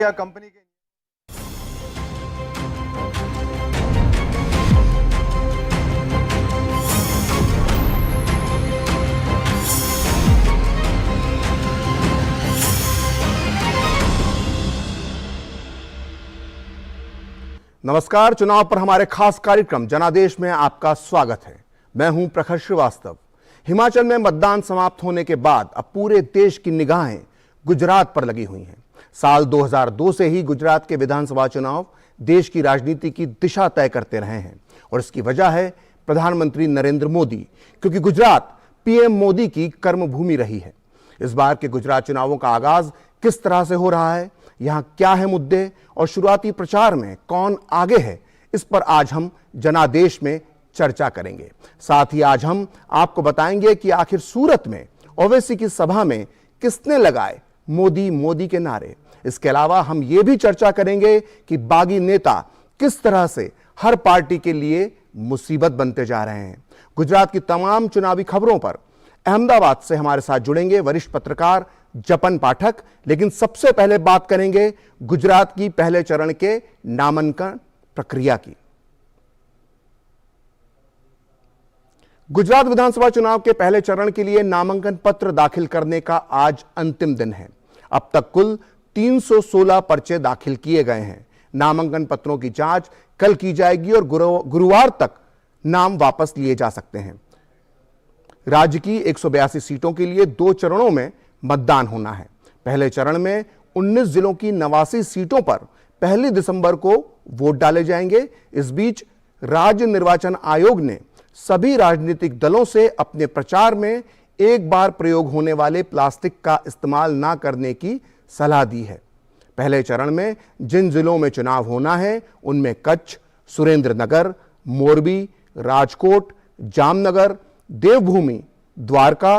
या कंपनी के नमस्कार। चुनाव पर हमारे खास कार्यक्रम जनादेश में आपका स्वागत है। मैं हूं प्रखर श्रीवास्तव। हिमाचल में मतदान समाप्त होने के बाद अब पूरे देश की निगाहें गुजरात पर लगी हुई हैं। साल 2002 से ही गुजरात के विधानसभा चुनाव देश की राजनीति की दिशा तय करते रहे हैं और इसकी वजह है प्रधानमंत्री नरेंद्र मोदी, क्योंकि गुजरात पीएम मोदी की कर्मभूमि रही है। इस बार के गुजरात चुनावों का आगाज किस तरह से हो रहा है, यहां क्या है मुद्दे और शुरुआती प्रचार में कौन आगे है, इस पर आज हम जनादेश में चर्चा करेंगे। साथ ही आज हम आपको बताएंगे कि आखिर सूरत में ओवैसी की सभा में किसने लगाए मोदी मोदी के नारे। इसके अलावा हम ये भी चर्चा करेंगे कि बागी नेता किस तरह से हर पार्टी के लिए मुसीबत बनते जा रहे हैं। गुजरात की तमाम चुनावी खबरों पर अहमदाबाद से हमारे साथ जुड़ेंगे वरिष्ठ पत्रकार जपन पाठक। लेकिन सबसे पहले बात करेंगे गुजरात की पहले चरण के नामांकन प्रक्रिया की। गुजरात विधानसभा चुनाव के पहले चरण के लिए नामांकन पत्र दाखिल करने का आज अंतिम दिन है। अब तक कुल 316 पर्चे दाखिल किए गए हैं। नामांकन पत्रों की जांच कल की जाएगी और गुरुवार तक नाम वापस लिए जा सकते हैं। राज्य की 182 सीटों के लिए 2 चरणों में मतदान होना है। पहले चरण में 19 जिलों की 89 सीटों पर 1 दिसंबर को वोट डाले जाएंगे। इस बीच राज्य निर्वाचन आयोग ने सभी राजनीतिक दलों से अपने प्रचार में एक बार प्रयोग होने वाले प्लास्टिक का इस्तेमाल न करने की सलाह दी है। पहले चरण में जिन जिलों में चुनाव होना है उनमें कच्छ, सुरेंद्रनगर, मोरबी, राजकोट, जामनगर, देवभूमि, द्वारका,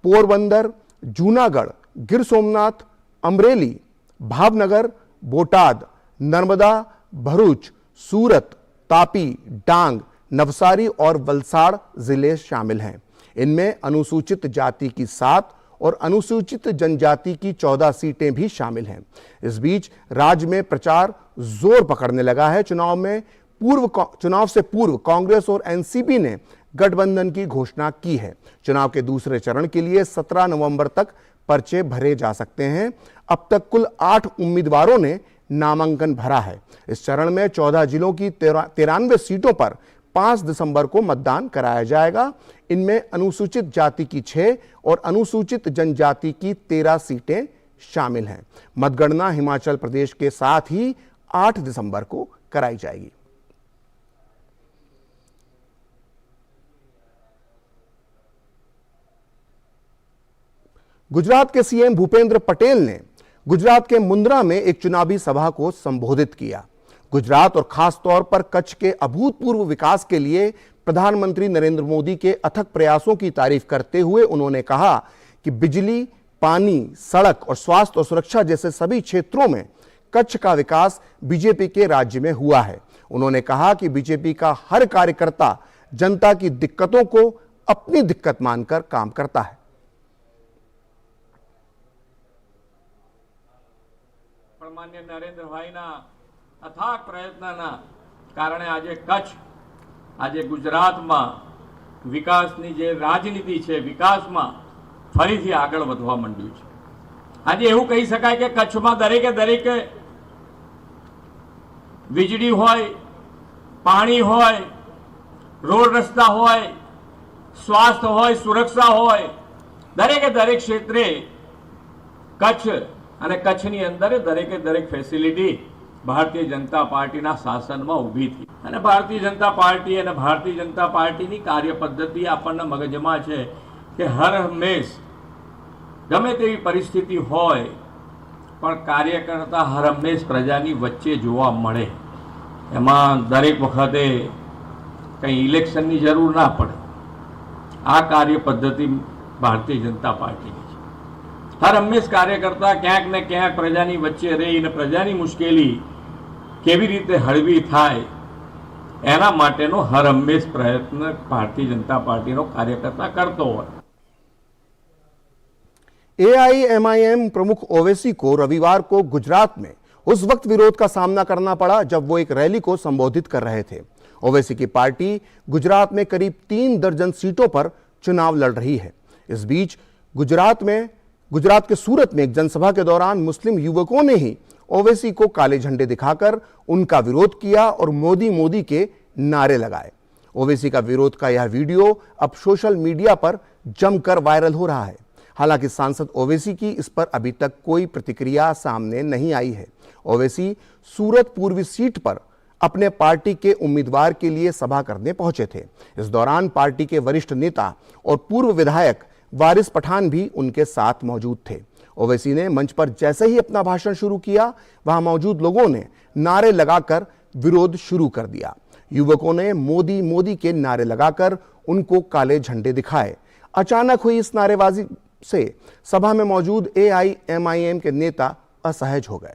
पोरबंदर, जूनागढ़, गिर सोमनाथ, अमरेली, भावनगर, बोटाद, नर्मदा, भरूच, सूरत, तापी, डांग, नवसारी और वलसाड़ जिले शामिल हैं। इनमें अनुसूचित जाति की 7 और अनुसूचित जनजाति की 14 सीटें भी शामिल हैं। इस बीच राज्य में प्रचार जोर पकड़ने लगा है। चुनाव से पूर्व कांग्रेस और एनसीपी ने गठबंधन की घोषणा की है। चुनाव के दूसरे चरण के लिए 17 नवंबर तक पर्चे भरे जा सकते हैं। अब तक कुल 8 उम्मीदवारों ने नामांकन भरा है। इस चरण में 14 जिलों की 93 सीटों पर 5 दिसंबर को मतदान कराया जाएगा। इनमें अनुसूचित जाति की 6 और अनुसूचित जनजाति की 13 सीटें शामिल हैं। मतगणना हिमाचल प्रदेश के साथ ही 8 दिसंबर को कराई जाएगी। गुजरात के सीएम भूपेंद्र पटेल ने गुजरात के मुंद्रा में एक चुनावी सभा को संबोधित किया। गुजरात और खास तौर पर कच्छ के अभूतपूर्व विकास के लिए प्रधानमंत्री नरेंद्र मोदी के अथक प्रयासों की तारीफ करते हुए उन्होंने कहा कि बिजली, पानी, सड़क और स्वास्थ्य और सुरक्षा जैसे सभी क्षेत्रों में कच्छ का विकास बीजेपी के राज्य में हुआ है। उन्होंने कहा कि बीजेपी का हर कार्यकर्ता जनता की दिक्कतों को अपनी दिक्कत मानकर काम करता है। माननीय नरेंद्रभाईना અથાગ પ્રયત્નના કારણે આજે કચ્છ આજે ગુજરાતમાં વિકાસની જે રાજનીતિ છે વિકાસમાં ફરીથી આગળ વધવા માંડ્યું છે। આજે એવું કહી શકાય કે કચ્છમાં દરેકે દરેક વીજળી હોય, પાણી હોય, રોડ રસ્તા હોય, સ્વાસ્થ્ય હોય, સુરક્ષા હોય, દરેકે દરેક ક્ષેત્રે કચ્છ અને કચ્છની અંદર દરેકે દરેક ફેસિલિટી ભારતીય જનતા પાર્ટીના શાસનમાં ઊભી થઈ અને ભારતીય જનતા પાર્ટી અને ભારતીય જનતા પાર્ટીની કાર્યપદ્ધતિ આપણને મગજમાં છે કે હર હંમેશ ગમે તેવી પરિસ્થિતિ હોય પણ કાર્યકર્તા હર હંમેશ પ્રજાની વચ્ચે જોવા મળે। એમાં દરેક વખતે કંઈ ઇલેક્શનની જરૂર ના પડે। આ કાર્યપદ્ધતિ ભારતીય જનતા પાર્ટીની છે। હર હંમેશ કાર્યકર્તા ક્યાંક ને ક્યાંક પ્રજાની વચ્ચે રહીને પ્રજાની મુશ્કેલી કેવી રીતે હળવી થાય એના માટેનો હર હંમેશ પ્રયત્ન ભારતીય જનતા પાર્ટીનો કાર્યકર્તા કરતો હોય। एआईएमआईएम प्रमुख ओवैसी को रविवार को गुजरात में उस वक्त विरोध का सामना करना पड़ा जब वो एक रैली को संबोधित कर रहे थे। ओवैसी की पार्टी गुजरात में करीब 3 दर्जन सीटों पर चुनाव लड़ रही है। इस बीच गुजरात के सूरत में एक जनसभा के दौरान मुस्लिम युवकों ने ही ओवैसी को काले झंडे दिखाकर उनका विरोध किया और मोदी मोदी के नारे लगाए। ओवैसी का विरोध का यह वीडियो अब सोशल मीडिया पर जमकर वायरल हो रहा है। हालांकि सांसद ओवैसी की इस पर अभी तक कोई प्रतिक्रिया सामने नहीं आई है। ओवैसी सूरत पूर्वी सीट पर अपने पार्टी के उम्मीदवार के लिए सभा करने पहुंचे थे। इस दौरान पार्टी के वरिष्ठ नेता और पूर्व विधायक वारिस पठान भी उनके साथ मौजूद थे। ओवैसी ने मंच पर जैसे ही अपना भाषण शुरू किया, वहां मौजूद लोगों ने नारे लगाकर विरोध शुरू कर दिया। युवकों ने मोदी मोदी के नारे लगाकर उनको काले झंडे दिखाए। अचानक हुई इस नारेबाजी से सभा में मौजूद AIMIM के नेता असहज हो गए।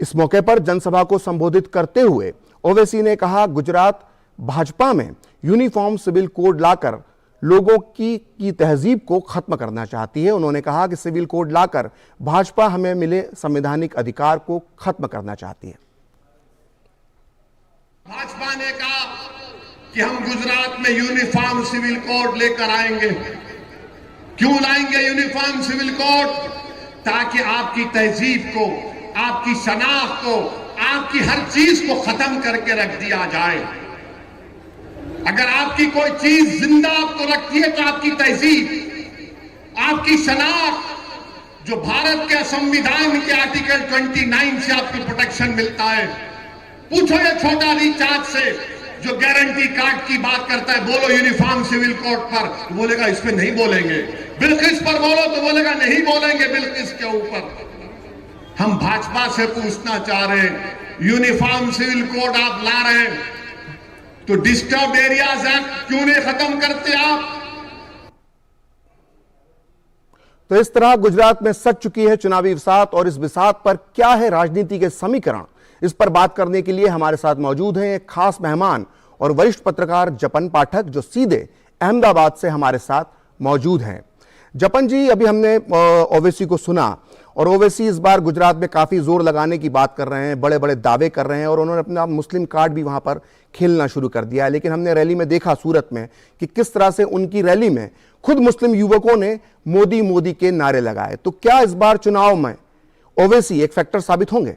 इस मौके पर जनसभा को संबोधित करते हुए ओवैसी ने कहा, गुजरात भाजपा में यूनिफॉर्म सिविल कोड लाकर लोगों की तहजीब को खत्म करना चाहती है। उन्होंने कहा कि सिविल कोड लाकर भाजपा हमें मिले संवैधानिक अधिकार को खत्म करना चाहती है। भाजपा ने कहा कि हम गुजरात में यूनिफॉर्म सिविल कोड लेकर आएंगे। क्यों लाएंगे यूनिफॉर्म सिविल कोड? ताकि आपकी तहजीब को, आपकी शनाख्त को, आपकी हर चीज को खत्म करके रख दिया जाए। अगर आपकी कोई चीज जिंदा आपको रखती है तो आपकी तहजीब, आपकी शनाख्त, जो भारत के संविधान के आर्टिकल 29 से आपको प्रोटेक्शन मिलता है। पूछो ये छोटा रिचार्ज से जो गारंटी कार्ड की बात करता है, बोलो यूनिफॉर्म सिविल कोड पर, तो बोलेगा इस पे नहीं बोलेंगे। बिल्किस पर बोलो तो बोलेगा नहीं बोलेंगे बिल्किस के ऊपर। हम भाजपा से पूछना चाह रहे हैं, यूनिफॉर्म सिविल कोड आप ला रहे हैं तो डिस्टर्ब एरियाज एक्ट क्यों नहीं खत्म करते आप? तो इस तरह गुजरात में सज चुकी है चुनावी विसात, और इस विसात पर क्या है राजनीति के समीकरण, इस पर बात करने के लिए हमारे साथ मौजूद हैं एक खास मेहमान और वरिष्ठ पत्रकार जपन पाठक, जो सीधे अहमदाबाद से हमारे साथ मौजूद हैं। जपन जी, अभी हमने ओवैसी को सुना और ओवैसी इस बार गुजरात में काफी जोर लगाने की बात कर रहे हैं, बड़े बड़े दावे कर रहे हैं और उन्होंने अपना मुस्लिम कार्ड भी वहां पर खेलना शुरू कर दिया है। लेकिन हमने रैली में देखा सूरत में कि किस तरह से उनकी रैली में खुद मुस्लिम युवकों ने मोदी मोदी के नारे लगाए। तो क्या इस बार चुनाव में ओवैसी एक फैक्टर साबित होंगे?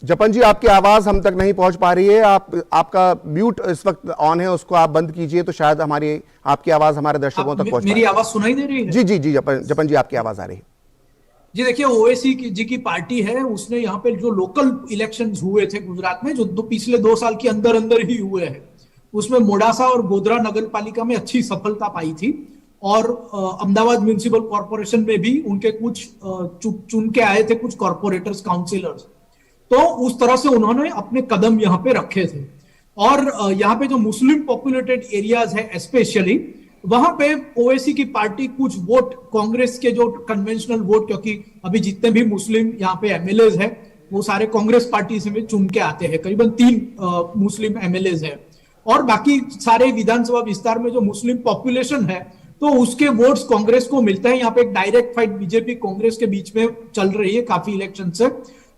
जपन जी, आपकी आवाज हम तक नहीं पहुंच पा रही है। आपका म्यूट इस वक्त ऑन है, उसको आप बंद कीजिए तो शायद आपकी आवाज हमारे दर्शकों तक पहुंच। मेरी आवाज सुनाई दे रही है? जी जी जी जपन जी, आपकी आवाज आ रही है। जी देखिए, ओवैसी जी की पार्टी है, उसने यहाँ पे जो लोकल इलेक्शंस हुए थे गुजरात में, जो पिछले 2 साल के अंदर अंदर ही हुए हैं, उसमें मोडासा और गोधरा नगर पालिका में अच्छी सफलता पाई थी और अहमदाबाद म्युनिसिपल कॉर्पोरेशन में भी उनके कुछ चुन के आए थे कुछ कॉर्पोरेटर्स, काउंसिलर्स। तो उस तरह से उन्होंने अपने कदम यहाँ पे रखे थे। और यहाँ पे जो मुस्लिम पॉपुलेटेड एरियाज है स्पेशली, वहां पे ओवैसी की पार्टी कुछ वोट कांग्रेस के जो कन्वेंशनल वोट, क्योंकि अभी जितने भी मुस्लिम यहाँ पे एमएलएज है वो सारे कांग्रेस पार्टी से में चुन के आते हैं। करीबन 3 मुस्लिम एमएलएज है और बाकी सारे विधानसभा विस्तार में जो मुस्लिम पॉपुलेशन है तो उसके वोट्स कांग्रेस को मिलते हैं। यहाँ पे एक डायरेक्ट फाइट बीजेपी कांग्रेस के बीच में चल रही है काफी इलेक्शन से।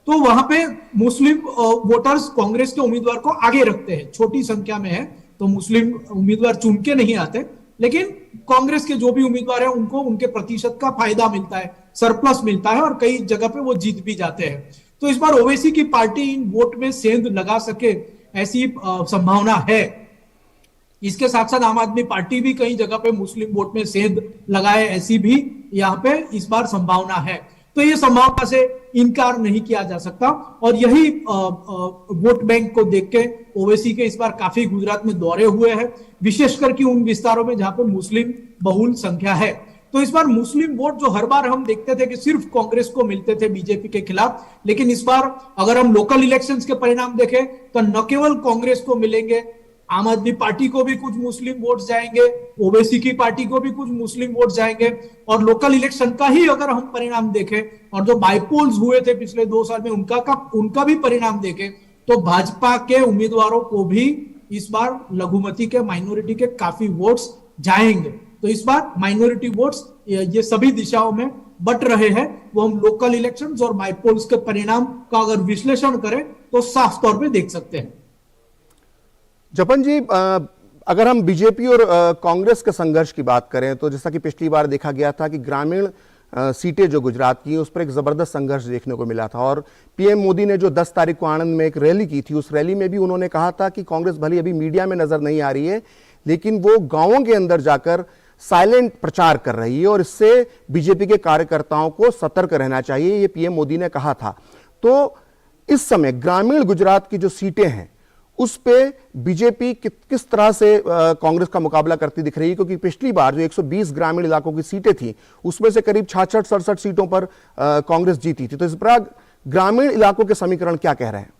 तो वहां पे मुस्लिम वोटर्स कांग्रेस के उम्मीदवार को आगे रखते हैं, छोटी संख्या में है तो मुस्लिम उम्मीदवार चुन के नहीं आते, लेकिन कांग्रेस के जो भी उम्मीदवार है उनको उनके प्रतिशत का फायदा मिलता है, सरप्लस मिलता है और कई जगह पे वो जीत भी जाते हैं। तो इस बार ओवैसी की पार्टी इन वोट में सेंध लगा सके ऐसी संभावना है। इसके साथ साथ आम आदमी पार्टी भी कई जगह पे मुस्लिम वोट में सेंध लगाए, ऐसी भी यहाँ पे इस बार संभावना है। तो ये संभावना से इनकार नहीं किया जा सकता और यही वोट बैंक को देख के ओवैसी के इस बार काफी गुजरात में दौरे हुए हैं, विशेषकर कि उन विस्तारों में जहां पे मुस्लिम बहुल संख्या है। तो इस बार मुस्लिम वोट जो हर बार हम देखते थे कि सिर्फ कांग्रेस को मिलते थे बीजेपी के खिलाफ, लेकिन इस बार अगर हम लोकल इलेक्शंस के परिणाम देखें तो न केवल कांग्रेस को मिलेंगे, आम आदमी पार्टी को भी कुछ मुस्लिम वोट जाएंगे, ओवैसी की पार्टी को भी कुछ मुस्लिम वोट जाएंगे। और लोकल इलेक्शन का ही अगर हम परिणाम देखें और जो बाईपोल्स हुए थे पिछले 2 साल में उनका भी परिणाम देखें तो भाजपा के उम्मीदवारों को भी इस बार लघुमती के, माइनॉरिटी के काफी वोट्स जाएंगे। तो इस बार माइनॉरिटी वोट्स ये सभी दिशाओं में बट रहे हैं। वो हम लोकल इलेक्शंस और बाईपोल्स के परिणाम का अगर विश्लेषण करें तो साफ तौर पे देख सकते हैं। जपन जी, अगर हम बीजेपी और कांग्रेस के संघर्ष की बात करें तो जैसा कि पिछली बार देखा गया था कि ग्रामीण सीटें जो गुजरात की उस पर एक जबरदस्त संघर्ष देखने को मिला था। और पीएम मोदी ने जो 10 तारीख को आनंद में एक रैली की थी, उस रैली में भी उन्होंने कहा था कि कांग्रेस भले अभी मीडिया में नजर नहीं आ रही है लेकिन वो गांवों के अंदर जाकर साइलेंट प्रचार कर रही है और इससे बीजेपी के कार्यकर्ताओं को सतर्क रहना चाहिए, ये पीएम मोदी ने कहा था। तो इस समय ग्रामीण गुजरात की जो सीटें हैं उस पे बीजेपी किस तरह से कांग्रेस का मुकाबला करती दिख रही है, क्योंकि पिछली बार जो 120 ग्रामीण इलाकों की सीटें थी उसमें से करीब 66-67 सीटों पर कांग्रेस जीती थी। तो इस बार ग्रामीण इलाकों के समीकरण क्या कह रहे हैं?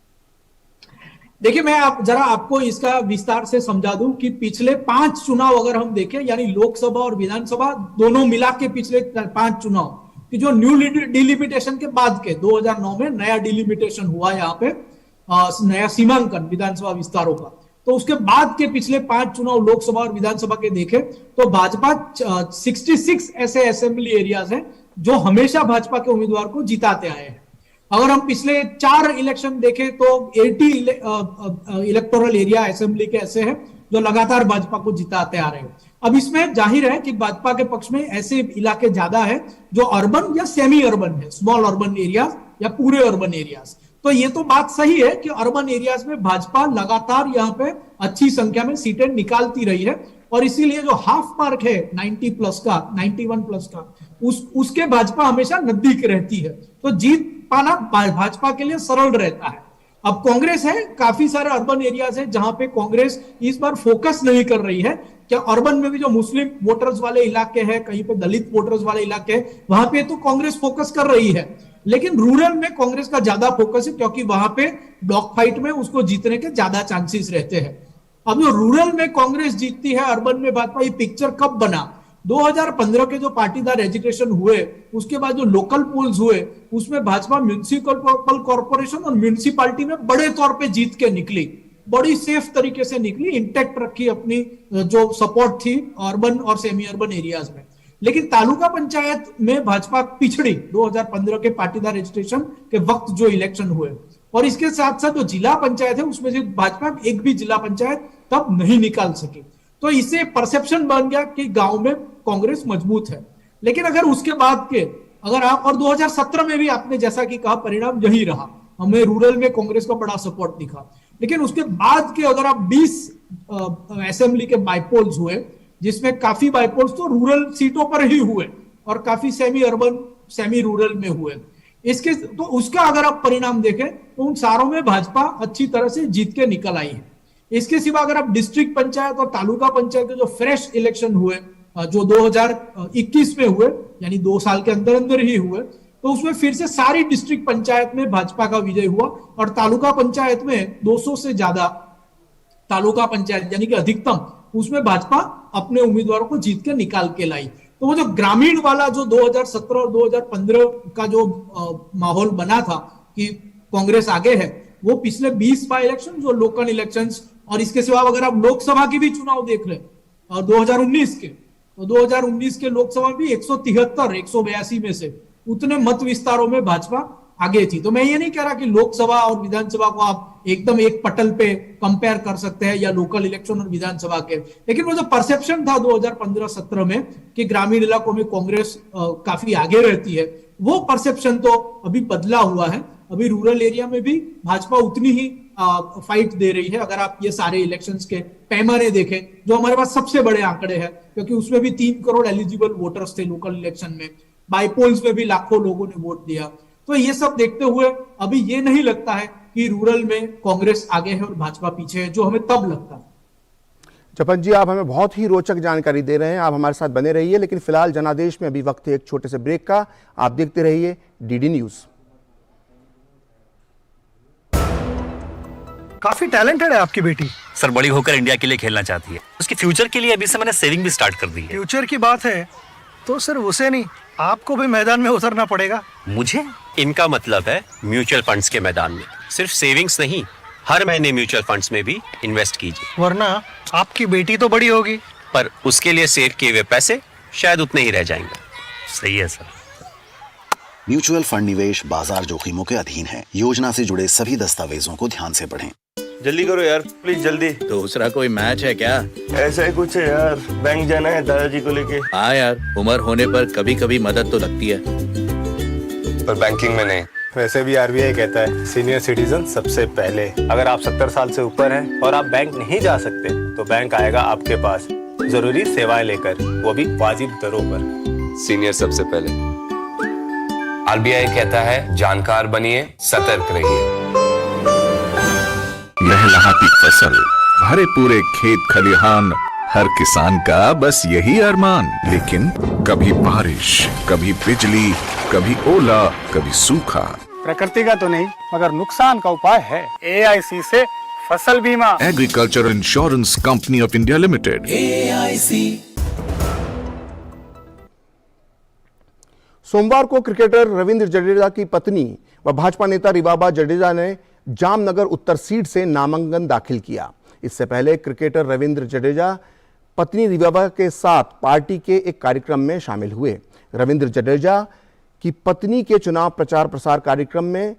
देखिए, मैं आपको इसका विस्तार से समझा दूं कि पिछले 5 चुनाव अगर हम देखें, यानी लोकसभा और विधानसभा दोनों मिला के पिछले 5 चुनाव कि जो न्यू डिलिमिटेशन के बाद के 2009 में नया डिलिमिटेशन हुआ यहाँ पे, नया सीमांकन विधानसभा विस्तारों का, तो उसके बाद के पिछले 5 चुनाव लोकसभा और विधानसभा के देखें तो भाजपा 66 ऐसे असेंबली एरियाज हैं जो हमेशा भाजपा के उम्मीदवार को जिताते आए हैं। अगर हम पिछले 4 इलेक्शन देखें तो 80 इलेक्टोरल एरिया असेंबली के ऐसे हैं जो लगातार भाजपा को जिताते आ रहे हैं। अब इसमें जाहिर है कि भाजपा के पक्ष में ऐसे इलाके ज्यादा है जो अर्बन या सेमी अर्बन है, स्मॉल अर्बन एरियाज या पूरे अर्बन एरियाज। तो ये तो बात सही है कि अर्बन एरियाज में भाजपा लगातार यहाँ पे अच्छी संख्या में सीटें निकालती रही है और इसीलिए जो हाफ मार्क है 90 प्लस का, 91 प्लस का, उसके भाजपा हमेशा नजदीक रहती है। तो जीत पाना भाजपा के लिए सरल रहता है। अब कांग्रेस है, काफी सारे अर्बन एरियाज है जहां पे कांग्रेस इस बार फोकस नहीं कर रही है। क्या अर्बन में भी जो मुस्लिम वोटर्स वाले इलाके हैं, कहीं पे दलित वोटर्स वाले इलाके हैं, वहां पे तो कांग्रेस फोकस कर रही है, लेकिन रूरल में कांग्रेस का ज्यादा फोकस है क्योंकि वहां पे ब्लॉक फाइट में उसको जीतने के ज्यादा चांसेस रहते हैं। अब जो रूरल में कांग्रेस जीतती है, अर्बन में भाजपा, ये पिक्चर कब बना? 2015 के जो पाटीदार एजुकेशन हुए, उसके बाद जो लोकल पोल्स हुए, उसमें भाजपा म्युनिसिपल कॉर्पोरेशन और म्युनिसिपैलिटी में बड़े तौर पे जीत के निकली, बड़ी सेफ तरीके से निकली, इंटैक्ट रखी अपनी जो सपोर्ट थी अर्बन और सेमी अर्बन एरियाज में। लेकिन तालुका पंचायत में भाजपा पिछड़ी 2015 के पाटीदार एजुकेशन के वक्त जो इलेक्शन हुए, और इसके साथ साथ जो जिला पंचायत है उसमें से भाजपा एक भी जिला पंचायत तब नहीं निकाल सकी। तो इससे परसेप्शन बन गया कि गांव में कांग्रेस मजबूत है। लेकिन अगर उसके बाद के अगर आप, और 2017 में भी आपने जैसा कि कहा परिणाम यही रहा, हमें रूरल में कांग्रेस का बड़ा सपोर्ट दिखा। लेकिन उसके बाद के अगर आप 20 असेंबली के बाईपोल्स हुए, जिसमें काफी बाईपोल्स तो रूरल सीटों पर ही हुए और काफी सेमी अर्बन सेमी रूरल में हुए, इसके तो उसका अगर आप परिणाम देखें तो उन सारों में भाजपा अच्छी तरह से जीत के निकल आई है। इसके सिवा अगर आप डिस्ट्रिक्ट पंचायत और तालुका पंचायत के जो फ्रेश इलेक्शन हुए जो 2021 में हुए, यानी 2 साल के अंदर अंदर ही हुए, तो उसमें फिर से सारी डिस्ट्रिक्ट पंचायत में भाजपा का विजय हुआ और तालुका पंचायत में 200 से ज्यादा तालुका पंचायत यानी कि अधिकतम, उसमें भाजपा अपने उम्मीदवारों को जीत के निकाल के लाई। तो वो जो ग्रामीण वाला जो 2017 और 2015 का जो माहौल बना था कि कांग्रेस आगे है, वो पिछले 20 बाई इलेक्शन जो लोकल इलेक्शंस, और इसके सिवा अगर आप लोकसभा की भी चुनाव देख रहे और 2019 के, तो 2019 के लोकसभा भी 183 में से उतने मत विस्तारों में भाजपा आगे थी। तो मैं ये नहीं कह रहा कि लोकसभा और विधानसभा को आप एकदम एक पटल पे कंपेयर कर सकते हैं या लोकल इलेक्शन और विधानसभा के, लेकिन वो जो परसेप्शन था 2015-17 में कि ग्रामीण इलाकों में कांग्रेस काफी आगे रहती है, वो परसेप्शन तो अभी बदला हुआ है। अभी रूरल एरिया में भी भाजपा उतनी ही फाइट दे रही है। अगर आप ये सारे इलेक्शंस के पैमाने देखें, जो हमारे पास सबसे बड़े आंकड़े हैं, क्योंकि उसमें भी 3 करोड़ एलिजिबल वोटर्स थे लोकल इलेक्शन में, बाईपोल्स में भी लाखों लोगों ने वोट दिया, तो ये सब देखते हुए अभी ये नहीं लगता है कि रूरल में कांग्रेस आगे है और भाजपा पीछे है, जो हमें तब लगता है। जपन जी, आप हमें बहुत ही रोचक जानकारी दे रहे हैं, आप हमारे साथ बने रहिए। लेकिन फिलहाल जनादेश में अभी वक्त है एक छोटे से ब्रेक का। आप देखते रहिए डीडी न्यूज। काफी टैलेंटेड है आपकी बेटी, सर बड़ी होकर इंडिया के लिए खेलना चाहती है। उसके फ्यूचर के लिए अभी से मैंने सेविंग भी स्टार्ट कर दी है। फ्यूचर की बात है तो सिर्फ उसे नहीं, आपको भी मैदान में उतरना पड़ेगा। मुझे? इनका मतलब है म्यूचुअल फंड्स के मैदान में। सिर्फ सेविंग्स नहीं, हर महीने म्यूचुअल फंड्स में भी इन्वेस्ट कीजिए। वरना आपकी बेटी तो बड़ी होगी। पर उसके लिए सेव किए हुए पैसे शायद उतने ही रह जाएंगे। सही है सर। म्यूचुअल फंड निवेश बाजार जोखिमों के अधीन है। योजना से जुड़े सभी दस्तावेजों को ध्यान से पढ़ें। जल्दी करो यार, प्लीज जल्दी। दूसरा कोई मैच है क्या? ऐसा ही कुछ है यार, बैंक जाना है दादाजी को लेके। हाँ यार, उम्र होने पर कभी कभी मदद तो लगती है, पर बैंकिंग में नहीं। वैसे भी आरबीआई कहता है सीनियर सिटीजन सबसे पहले। अगर आप 70 साल से ऊपर हैं और आप बैंक नहीं जा सकते तो बैंक आएगा आपके पास जरूरी सेवाएं लेकर, वो भी वाजिब दरों पर। सीनियर सबसे पहले। आरबीआई कहता है जानकार बनिए, सतर्क रहिए। लहलहाती फसल, भरे पूरे खेत खलिहान, हर किसान का बस यही अरमान। लेकिन कभी बारिश, कभी बिजली, कभी ओला, कभी सूखा। प्रकृति का तो नहीं मगर नुकसान का उपाय है AIC से फसल बीमा। Agriculture insurance company of India limited, AIC। सोमवार को क्रिकेटर रविंद्र जडेजा की पत्नी व भाजपा नेता रिवाबा जडेजा ने जामनगर उत्तर सीट से नामांकन दाखिल किया। इससे पहले क्रिकेटर रविंद्र जडेजा पत्नी रिवाबा के साथ पार्टी के एक कार्यक्रम में शामिल हुए। रविंद्र जडेजा की पत्नी के चुनाव प्रचार प्रसार कार्यक्रम में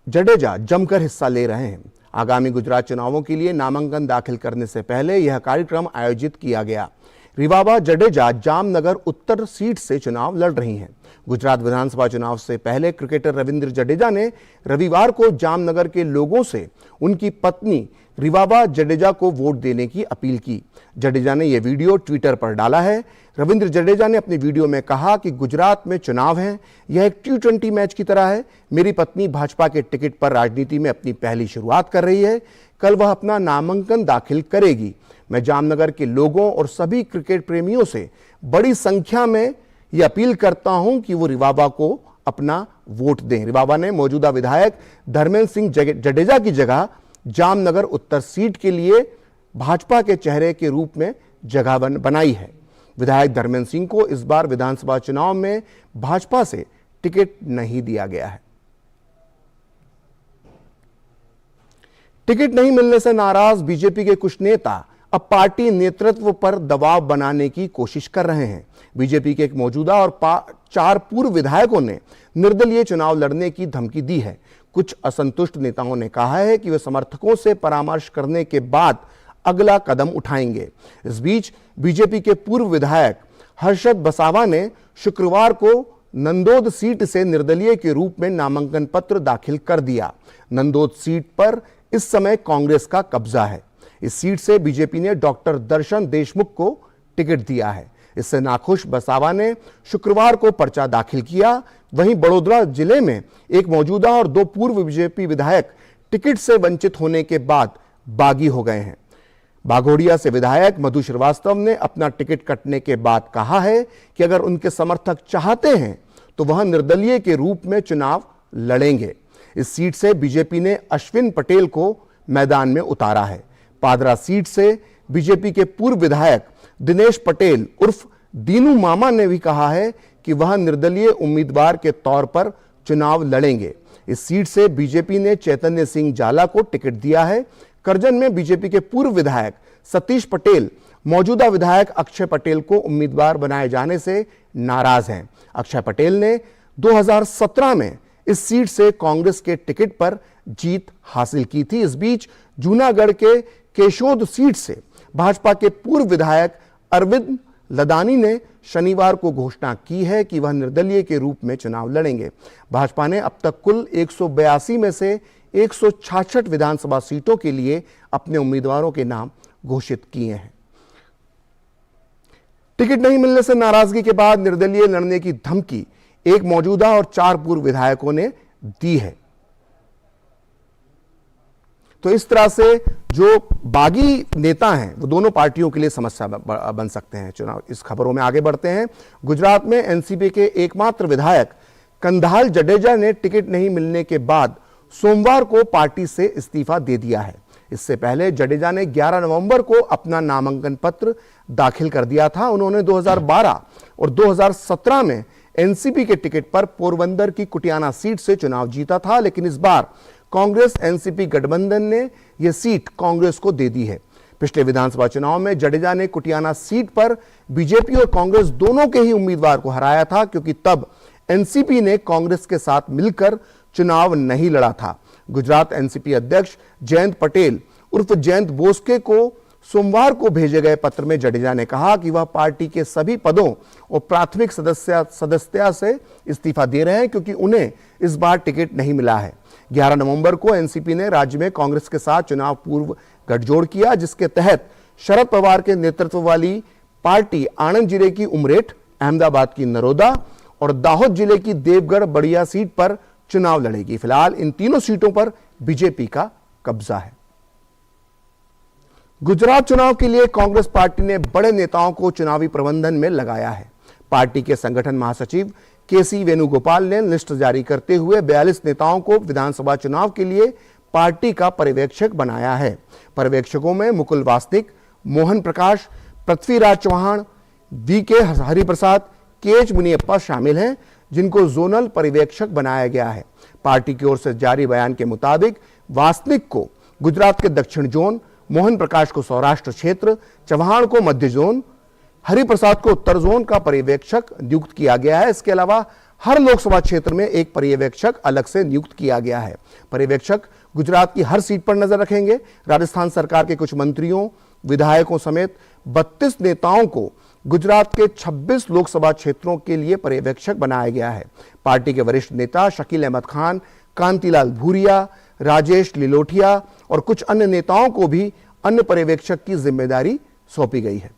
जडेजा जमकर हिस्सा ले रहे हैं। आगामी गुजरात चुनावों के लिए नामांकन दाखिल करने से पहले यह कार्यक्रम आयोजित किया गया। रिवाबा जडेजा जामनगर उत्तर सीट से चुनाव लड़ रही हैं। गुजरात विधानसभा चुनाव से पहले क्रिकेटर रविंद्र जडेजा ने रविवार को जामनगर के लोगों से उनकी पत्नी रिवाबा जडेजा को वोट देने की अपील की। जडेजा ने यह वीडियो ट्विटर पर डाला है। रविंद्र जडेजा ने अपनी वीडियो में कहा कि गुजरात में चुनाव है, यह एक T20 मैच की तरह है। मेरी पत्नी भाजपा के टिकट पर राजनीति में अपनी पहली शुरुआत कर रही है। कल वह अपना नामांकन दाखिल करेगी। मैं जामनगर के लोगों और सभी क्रिकेट प्रेमियों से बड़ी संख्या में यह अपील करता हूं कि वो रिवाबा को अपना वोट दें। रिवाबा ने मौजूदा विधायक धर्मेंद्र सिंह जडेजा की जगह जामनगर उत्तर सीट के लिए भाजपा के चेहरे के रूप में जगह बनाई है। विधायक धर्मेंद्र सिंह को इस बार विधानसभा चुनाव में भाजपा से टिकट नहीं दिया गया है। टिकट नहीं मिलने से नाराज बीजेपी के कुछ नेता अब पार्टी नेतृत्व पर दबाव बनाने की कोशिश कर रहे हैं। बीजेपी के एक मौजूदा और 4 पूर्व विधायकों ने निर्दलीय चुनाव लड़ने की धमकी दी है। कुछ असंतुष्ट नेताओं ने कहा है कि वे समर्थकों से परामर्श करने के बाद अगला कदम उठाएंगे। इस बीच बीजेपी के पूर्व विधायक हर्षद बसावा ने शुक्रवार को नंदोद सीट से निर्दलीय के रूप में नामांकन पत्र दाखिल कर दिया। नंदोद सीट पर इस समय कांग्रेस का कब्जा है। इस सीट से बीजेपी ने डॉक्टर दर्शन देशमुख को टिकट दिया है। इससे नाखुश बसावा ने शुक्रवार को पर्चा दाखिल किया। वहीं बड़ोदरा जिले में एक मौजूदा और 2 पूर्व बीजेपी विधायक टिकट से वंचित होने के बाद बागी हो गए हैं। बाघोड़िया से विधायक मधु श्रीवास्तव ने अपना टिकट कटने के बाद कहा है कि अगर उनके समर्थक चाहते हैं तो वह निर्दलीय के रूप में चुनाव लड़ेंगे। इस सीट से बीजेपी ने अश्विन पटेल को मैदान में उतारा है। पादरा सीट से बीजेपी के पूर्व विधायक दिनेश पटेल उर्फ दीनू मामा ने भी कहा है कि वह निर्दलीय उम्मीदवार के तौर पर चुनाव लड़ेंगे। इस सीट से बीजेपी ने चैतन्य सिंह जाला को टिकट दिया है। करजन में बीजेपी के पूर्व विधायक सतीश पटेल मौजूदा विधायक अक्षय पटेल को उम्मीदवार बनाए जाने से नाराज हैं। अक्षय पटेल ने 2017 में इस सीट से कांग्रेस के टिकट पर जीत हासिल की थी। इस बीच जूनागढ़ के केशोद सीट से भाजपा के पूर्व विधायक अरविंद लदानी ने शनिवार को घोषणा की है कि वह निर्दलीय के रूप में चुनाव लड़ेंगे। भाजपा ने अब तक कुल 182 में से 166 विधानसभा सीटों के लिए अपने उम्मीदवारों के नाम घोषित किए हैं। टिकट नहीं मिलने से नाराजगी के बाद निर्दलीय लड़ने की धमकी एक मौजूदा और 4 पूर्व विधायकों ने दी है। तो इस तरह से जो बागी नेता हैं वो दोनों पार्टियों के लिए समस्या बन सकते हैं चुनाव। इस खबरों में आगे बढ़ते हैं। गुजरात में एनसीपी के एकमात्र विधायक कंधाल जडेजा ने टिकट नहीं मिलने के बाद सोमवार को पार्टी से इस्तीफा दे दिया है। इससे पहले जडेजा ने 11 नवंबर को अपना नामांकन पत्र दाखिल कर दिया था। उन्होंने 2012 और 2017 में एनसीपी के टिकट पर पोरबंदर की कुटियाना सीट से चुनाव जीता था, लेकिन इस बार कांग्रेस एनसीपी गठबंधन ने यह सीट कांग्रेस को दे दी है। पिछले विधानसभा चुनाव में जडेजा ने कुटियाना सीट पर बीजेपी और कांग्रेस दोनों के ही उम्मीदवार को हराया था, क्योंकि तब एनसीपी ने कांग्रेस के साथ मिलकर चुनाव नहीं लड़ा था। गुजरात एनसीपी अध्यक्ष जयंत पटेल उर्फ जयंत बोस्के को सोमवार को भेजे गए पत्र में जडेजा ने कहा कि वह पार्टी के सभी पदों और प्राथमिक सदस्यता से इस्तीफा दे रहे हैं, क्योंकि उन्हें इस बार टिकट नहीं मिला है। 11 नवंबर को एनसीपी ने राज्य में कांग्रेस के साथ चुनाव पूर्व गठजोड़ किया, जिसके तहत शरद पवार के नेतृत्व वाली पार्टी आणंद जिले की उमरेठ, अहमदाबाद की नरोदा और दाहोद जिले की देवगढ़ बड़िया सीट पर चुनाव लड़ेगी। फिलहाल इन तीनों सीटों पर बीजेपी का कब्जा है। गुजरात चुनाव के लिए कांग्रेस पार्टी ने बड़े नेताओं को चुनावी प्रबंधन में लगाया है। पार्टी के संगठन महासचिव केसी वेणुगोपाल ने लिस्ट जारी करते हुए 42 नेताओं को विधानसभा चुनाव के लिए पार्टी का पर्यवेक्षक बनाया है। पर्यवेक्षकों में मुकुल वासनिक, मोहन प्रकाश, पृथ्वीराज चौहान, वीके हरिप्रसाद, केएच मुनियप्पा शामिल हैं, जिनको जोनल पर्यवेक्षक बनाया गया है। पार्टी की ओर से जारी बयान के मुताबिक वासनिक को गुजरात के दक्षिण जोन, मोहन प्रकाश को सौराष्ट्र क्षेत्र, चौहान को मध्य जोन, हरिप्रसाद को उत्तर जोन का पर्यवेक्षक नियुक्त किया गया है। इसके अलावा हर लोकसभा क्षेत्र में एक पर्यवेक्षक अलग से नियुक्त किया गया है। पर्यवेक्षक गुजरात की हर सीट पर नजर रखेंगे। राजस्थान सरकार के कुछ मंत्रियों, विधायकों समेत 32 नेताओं को गुजरात के 26 लोकसभा क्षेत्रों के लिए पर्यवेक्षक बनाया गया है। पार्टी के वरिष्ठ नेता शकील अहमद खान, कांतिलाल भूरिया, राजेश लिलोठिया और कुछ अन्य नेताओं को भी अन्य पर्यवेक्षक की जिम्मेदारी सौंपी गई है।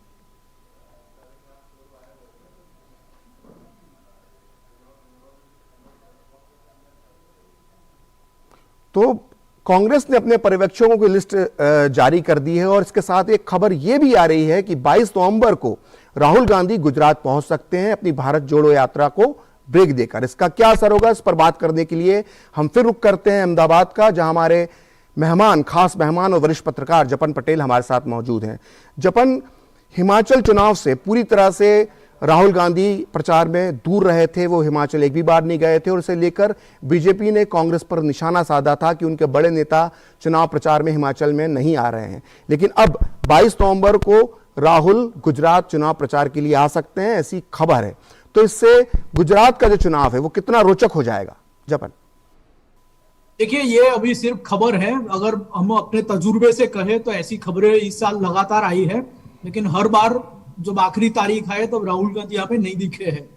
तो कांग्रेस ने अपने पर्यवेक्षकों की लिस्ट जारी कर दी है और इसके साथ एक खबर यह भी आ रही है कि 22 नवंबर को राहुल गांधी गुजरात पहुंच सकते हैं अपनी भारत जोड़ो यात्रा को ब्रेक देकर। इसका क्या असर होगा, इस पर बात करने के लिए हम फिर रुख करते हैं अहमदाबाद का, जहां हमारे मेहमान, खास मेहमान और वरिष्ठ पत्रकार जपन पटेल हमारे साथ मौजूद हैं। जपन, हिमाचल चुनाव से पूरी तरह से राहुल गांधी प्रचार में दूर रहे थे, वो हिमाचल एक भी बार नहीं गए थे और इसे लेकर बीजेपी ने कांग्रेस पर निशाना साधा था कि उनके बड़े नेता चुनाव प्रचार में हिमाचल में नहीं आ रहे हैं। लेकिन अब 22 नवंबर को राहुल गुजरात चुनाव प्रचार के लिए आ सकते हैं, ऐसी खबर है। तो इससे गुजरात का जो चुनाव है वो कितना रोचक हो जाएगा जपन? देखिए, ये अभी सिर्फ खबर है। अगर हम अपने तजुर्बे से कहें तो ऐसी खबरें इस साल लगातार आई है, लेकिन हर बार जब आखिरी तारीख आए तब राहुल गांधी यहाँ पे नहीं दिखे हैं।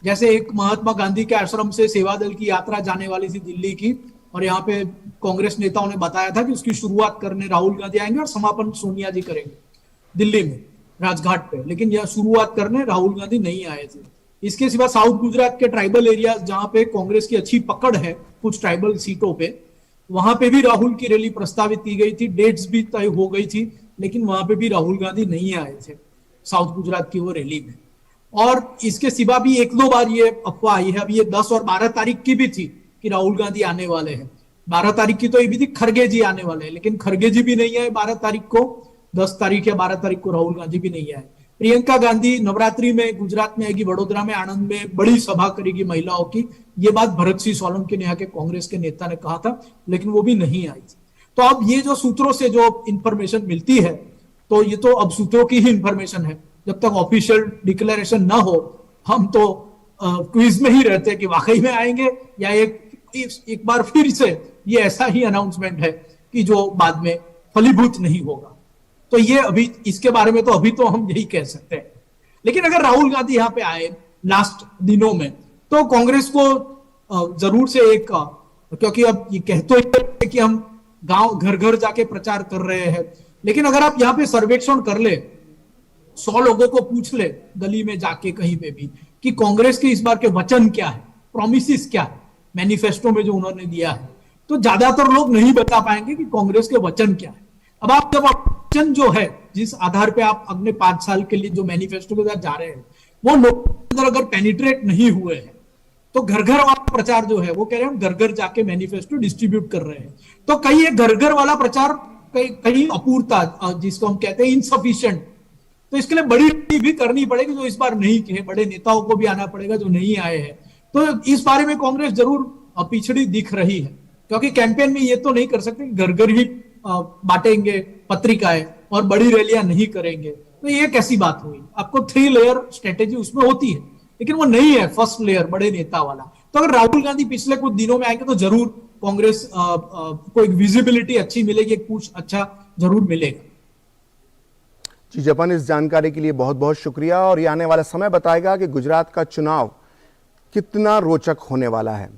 जैसे एक महात्मा गांधी के आश्रम से सेवा दल की यात्रा जाने वाली थी दिल्ली की, और यहाँ पे कांग्रेस नेताओं ने बताया था कि उसकी शुरुआत करने राहुल गांधी आएंगे और समापन सोनिया जी करेंगे दिल्ली में राजघाट पे, लेकिन यह शुरुआत करने राहुल गांधी नहीं आए थे। इसके सिवा साउथ गुजरात के ट्राइबल एरियाज जहां पे कांग्रेस की अच्छी पकड़ है कुछ ट्राइबल सीटों पे, वहां पे भी राहुल की रैली प्रस्तावित की गई थी, डेट्स भी तय हो गई थी, लेकिन वहां पे भी राहुल गांधी नहीं आए थे साउथ गुजरात की वो रैली में। और इसके सिवा भी एक दो बार ये अफवाह आई है, अभी ये 10 और 12 तारीख की भी थी कि राहुल गांधी आने वाले हैं। 12 तारीख की तो ये भी थी खरगे जी आने वाले हैं, लेकिन खरगे जी भी नहीं आए 12 तारीख को, 10 तारीख या 12 तारीख को राहुल गांधी भी नहीं आए। प्रियंका गांधी नवरात्रि में गुजरात में आएगी, वडोदरा में, आनंद में बड़ी सभा करेगी महिलाओं की, ये बात भरत सिंह सोलंकी ने यहाँ के कांग्रेस के नेता ने कहा था, लेकिन वो भी नहीं आई थी। तो अब ये जो सूत्रों से जो इंफॉर्मेशन मिलती है, तो ये तो अब सूत्रों की ही इंफॉर्मेशन है। जब तक ऑफिशियल डिक्लेरेशन ना हो, हम तो क्विज में ही रहते हैं कि वाकई में आएंगे या एक बार फिर से ये ऐसा ही अनाउंसमेंट है कि जो बाद में फलीभूत नहीं होगा। तो ये अभी इसके बारे में तो अभी तो हम यही कह सकते हैं। लेकिन अगर राहुल गांधी यहाँ पे आए लास्ट दिनों में, तो कांग्रेस को जरूर से एक, क्योंकि अब ये कहते हैं कि हम गांव घर घर जाके प्रचार कर रहे हैं, लेकिन अगर आप यहाँ पे सर्वेक्षण कर ले, 100 लोगों को पूछ ले गली में जाके कहीं पे भी कि कांग्रेस के इस बार के वचन क्या है, प्रॉमिसेस क्या है मैनिफेस्टो में जो उन्होंने दिया है, तो ज्यादातर लोग नहीं बता पाएंगे कि कांग्रेस के वचन क्या है। अब आप जब वचन जो है जिस आधार पे आप अगले 5 साल के लिए जो मैनिफेस्टो के साथ जा रहे हैं, वो लोग अगर पेनिट्रेट नहीं हुए हैं, तो घर घर वाला प्रचार जो है वो कह रहे हैं हम घर घर जाके मैनिफेस्टो डिस्ट्रीब्यूट कर रहे हैं। तो कहीं ये घर घर वाला प्रचार कहीं अपूर्णता जिसको हम कहते हैं इनसफिशिएंट, तो इसके लिए बड़ी भी करनी पड़ेगी जो इस बार नहीं किए, बड़े नेताओं को भी आना पड़ेगा जो नहीं आए हैं। तो इस बारे में कांग्रेस जरूर पिछड़ी दिख रही है, क्योंकि कैंपेन में ये तो नहीं कर सकते घर घर ही बांटेंगे पत्रिकाएं और बड़ी रैलियां नहीं करेंगे, तो ये कैसी बात हुई। आपको 3 लेयर स्ट्रेटेजी उसमें होती है, लेकिन वो नहीं है फर्स्ट लेयर बड़े नेता वाला। तो अगर राहुल गांधी पिछले कुछ दिनों में आएंगे तो जरूर कांग्रेस को एक विजिबिलिटी अच्छी मिलेगी, एक पुश अच्छा जरूर मिलेगा। जी जपन, इस जानकारी के लिए बहुत बहुत शुक्रिया। और ये आने वाला समय बताएगा कि गुजरात का चुनाव कितना रोचक होने वाला है।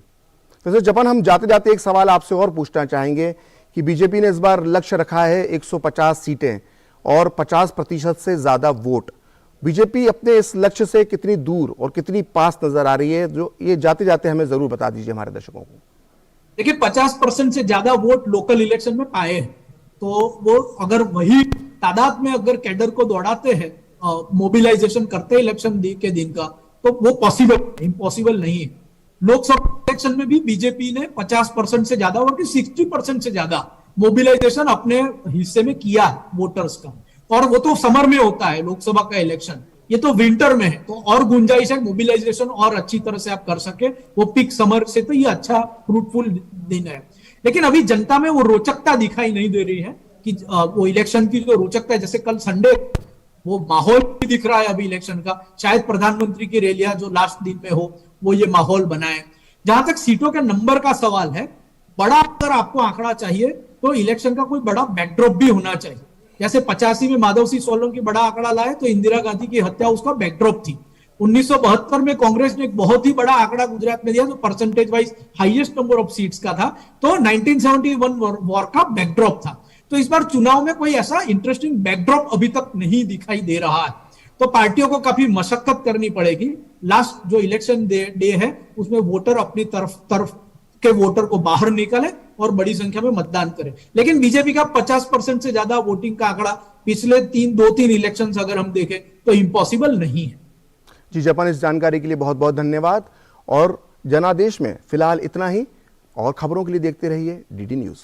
वैसे जपन, हम जाते जाते एक सवाल आपसे और पूछना चाहेंगे कि बीजेपी ने इस बार लक्ष्य रखा है 150 सीटें और 50% से ज्यादा वोट। बीजेपी अपने इस लक्ष्य से कितनी दूर और कितनी पास नजर आ रही है, जो ये जाते जाते हमें जरूर बता दीजिए हमारे दर्शकों को। देखिए 50% से ज्यादा वोट लोकल इलेक्शन में पाए हैं, तो वो अगर वही तादाद में अगर कैडर को दौड़ाते हैं, मोबिलाइजेशन करते हैं इलेक्शन के दिन का, तो वो इम्पॉसिबल नहीं है। लोकसभा इलेक्शन में भी बीजेपी ने 50% से ज्यादा और 60% से ज्यादा मोबिलाइजेशन अपने हिस्से में किया वोटर्स का, और वो तो समर में होता है लोकसभा का इलेक्शन, ये तो विंटर में है, तो और गुंजाइश है मोबिलाइजेशन और अच्छी तरह से आप कर सके वो पीक समर से, तो ये अच्छा फ्रूटफुल दिन है। लेकिन अभी जनता में वो रोचकता दिखाई नहीं दे रही है कि वो इलेक्शन की जो रोचकता है, जैसे कल संडे वो माहौल भी दिख रहा है अभी इलेक्शन का, शायद प्रधानमंत्री की रैलियां जो लास्ट दिन में हो वो ये माहौल बनाए। जहां तक सीटों के नंबर का सवाल है, बड़ा अगर आपको आंकड़ा चाहिए तो इलेक्शन का कोई बड़ा बैकड्रॉप भी होना चाहिए। जैसे 85 में माधव सिंह सोलंकी बड़ा आंकड़ा लाए तो इंदिरा गांधी की हत्या उसका बैकड्रॉप थी। 1972 में कांग्रेस ने एक बहुत ही बड़ा आंकड़ा गुजरात में दिया जो percentage wise highest number of seats का था, तो 1971 वॉर का बैकड्रॉप था। तो इस बार चुनाव में कोई ऐसा इंटरेस्टिंग बैकड्रॉप अभी तक नहीं दिखाई दे रहा है, तो पार्टियों को काफी मशक्कत करनी पड़ेगी। लास्ट जो इलेक्शन डे है उसमें वोटर अपनी तरफ के वोटर को बाहर निकाले और बड़ी संख्या में मतदान करें। लेकिन बीजेपी का 50% से ज्यादा वोटिंग का आंकड़ा पिछले 2-3 इलेक्शंस अगर हम देखें तो इम्पॉसिबल नहीं है। जी जपन, इस जानकारी के लिए बहुत बहुत धन्यवाद। और जनादेश में फिलहाल इतना ही, और खबरों के लिए देखते रहिए डीडी न्यूज।